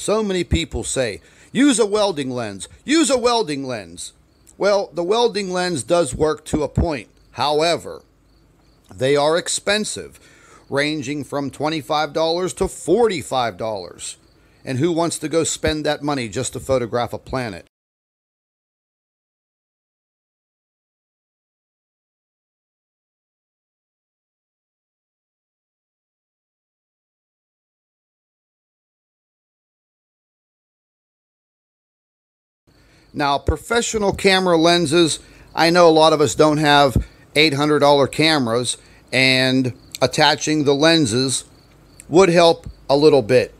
So many people say, use a welding lens, use a welding lens. Well, the welding lens does work to a point. However, they are expensive, ranging from $25 to $45. And who wants to go spend that money just to photograph a planet? Now, professional camera lenses, I know a lot of us don't have $800 cameras, and attaching the lenses would help a little bit.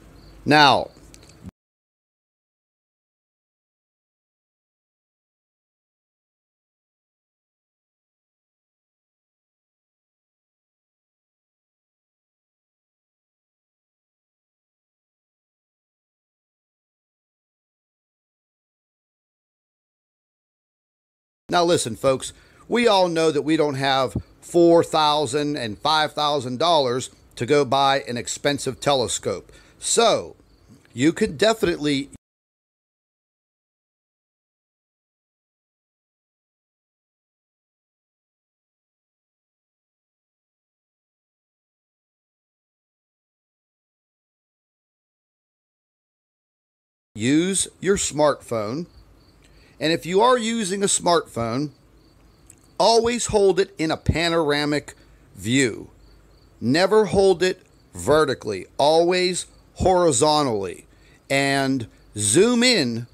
Now, listen, folks, we all know that we don't have $4,000 and $5,000 to go buy an expensive telescope. So, you could definitely use your smartphone. And if you are using a smartphone, always hold it in a panoramic view. Never hold it vertically, always horizontally, and zoom in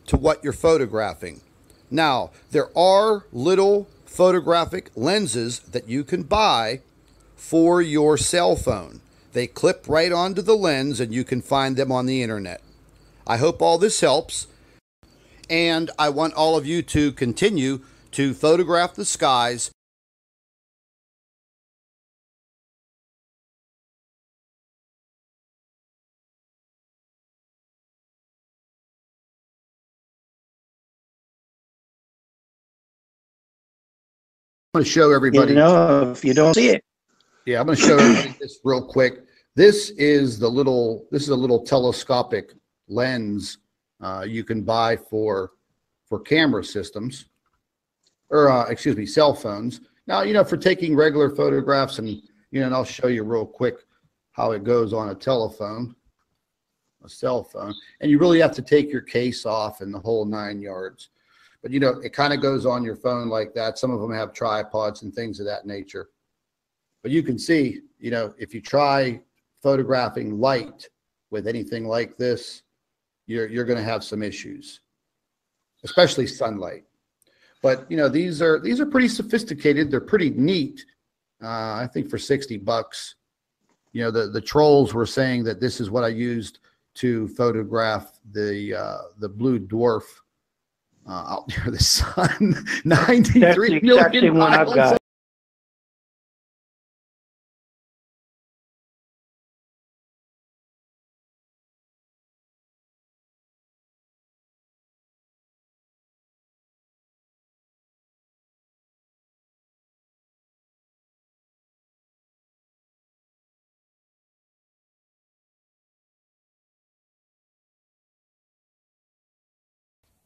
to what you're photographing. Now, there are little photographic lenses that you can buy for your cell phone. They clip right onto the lens, and you can find them on the internet. I hope all this helps, and I want all of you to continue to photograph the skies. I'm going to show everybody. If you don't see it. Yeah, I'm going to show everybody this real quick. This is a little telescopic lens you can buy for camera systems, or excuse me, cell phones. Now, for taking regular photographs, and and I'll show you real quick how it goes on a cell phone, and you really have to take your case off and the whole 9 yards. But it kind of goes on your phone like that. Some of them have tripods and things of that nature. But you can see, if you try photographing light with anything like this, you're going to have some issues, especially sunlight. But these are pretty sophisticated. They're pretty neat. I think for $60, the trolls were saying that this is what I used to photograph the blue dwarf out near the sun. 93 million miles.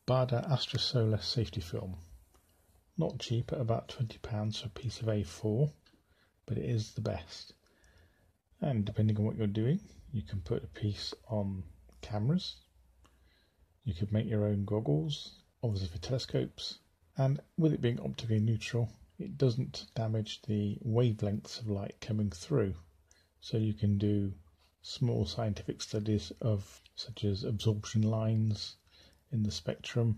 Bada Astrosolar safety film. Not cheap at about £20 for a piece of A4, but it is the best. And depending on what you're doing, you can put a piece on cameras. You could make your own goggles, obviously for telescopes. And with it being optically neutral, it doesn't damage the wavelengths of light coming through. So you can do small scientific studies of such as absorption lines in the spectrum,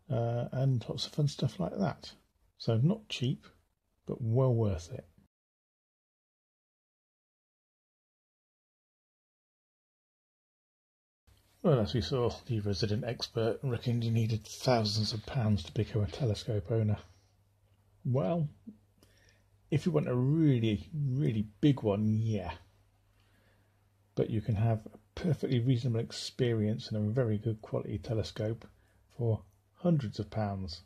and lots of fun stuff like that. So not cheap, but well worth it. Well, as we saw, the resident expert reckoned you needed thousands of pounds to become a telescope owner. Well, if you want a really, really big one, yeah. But you can have a perfectly reasonable experience and a very good quality telescope for hundreds of pounds.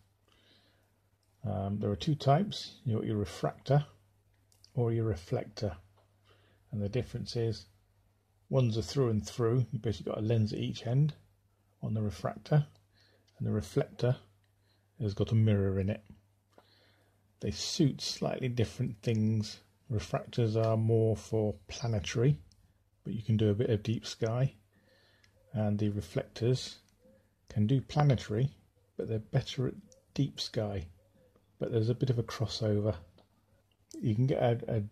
There are two types. You've got your refractor or your reflector. And the difference is One's a through and through. You basically got a lens at each end on the refractor, and the reflector has got a mirror in it. They suit slightly different things. Refractors are more for planetary, but you can do a bit of deep sky, and the reflectors can do planetary, but they're better at deep sky. But there's a bit of a crossover. You can get a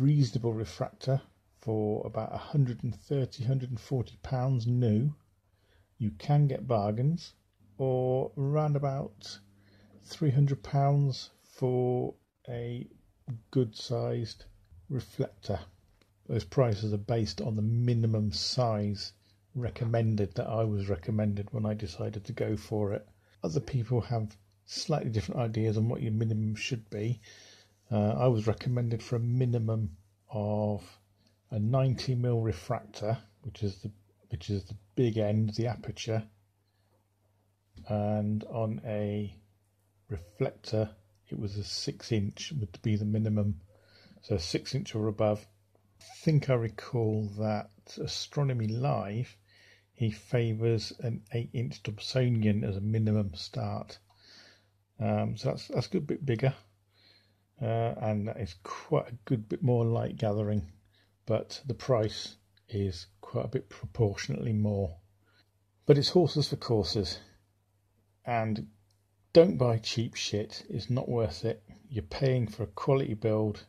reasonable refractor for about £130–140 new. You can get bargains, or around about £300 for a good sized reflector. Those prices are based on the minimum size recommended that I was recommended when I decided to go for it. Other people have slightly different ideas on what your minimum should be. I was recommended for a minimum of a 90mm refractor, which is the big end, the aperture, and on a reflector it was a 6" would be the minimum, so 6" or above. I think I recall that Astronomy Live, he favours an 8" Dobsonian as a minimum start, so that's a good bit bigger, and that is quite a good bit more light gathering, but the price is quite a bit proportionately more. But it's horses for courses, and don't buy cheap shit. It's not worth it. You're paying for a quality build,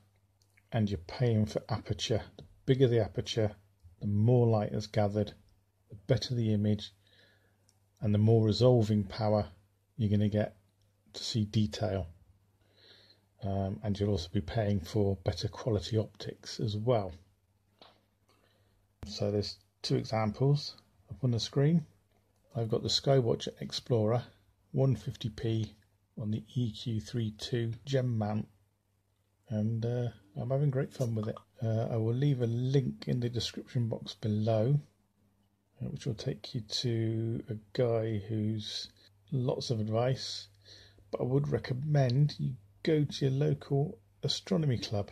and you're paying for aperture. The bigger the aperture, the more light is gathered, the better the image, and the more resolving power you're going to get to see detail. And you'll also be paying for better quality optics as well. So there's two examples up on the screen. I've got the Skywatcher Explorer 150p on the EQ32 gem mount, and I'm having great fun with it. I will leave a link in the description box below, which will take you to a guy who's lots of advice, but I would recommend you go to your local astronomy club,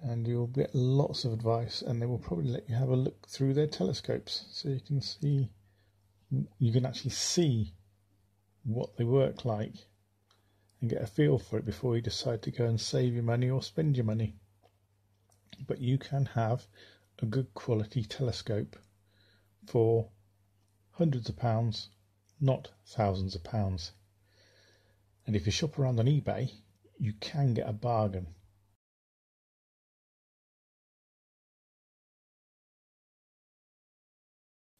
and you'll get lots of advice, and they will probably let you have a look through their telescopes, so you can actually see what they work like and get a feel for it before you decide to go and save your money or spend your money. But you can have a good quality telescope for hundreds of pounds, not thousands of pounds. And if you shop around on eBay, you can get a bargain.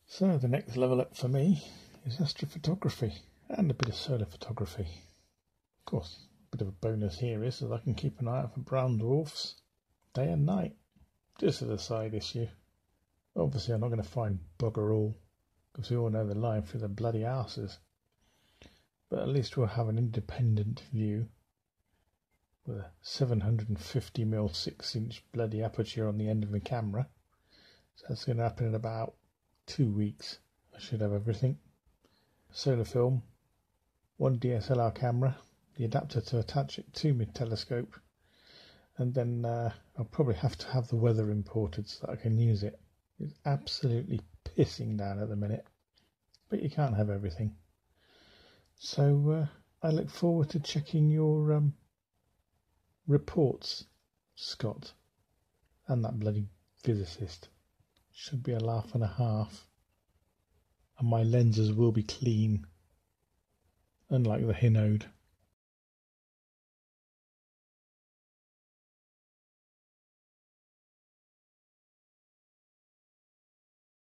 So the next level up for me is astrophotography and a bit of solar photography. Of course, a bit of a bonus here is that I can keep an eye out for brown dwarfs day and night. Just as a side issue. Obviously I'm not going to find bugger all, because we all know they're lying through their bloody arses. But at least we'll have an independent view with a 750mm 6" bloody aperture on the end of the camera. So that's going to happen in about 2 weeks. I should have everything. Solar film, one DSLR camera, the adapter to attach it to my telescope, and then I'll probably have to have the weather imported so that I can use it. It's absolutely pissing down at the minute, but you can't have everything. So I look forward to checking your reports, Scott, and that bloody physicist. Should be a laugh and a half, and my lenses will be clean, unlike the Hinode.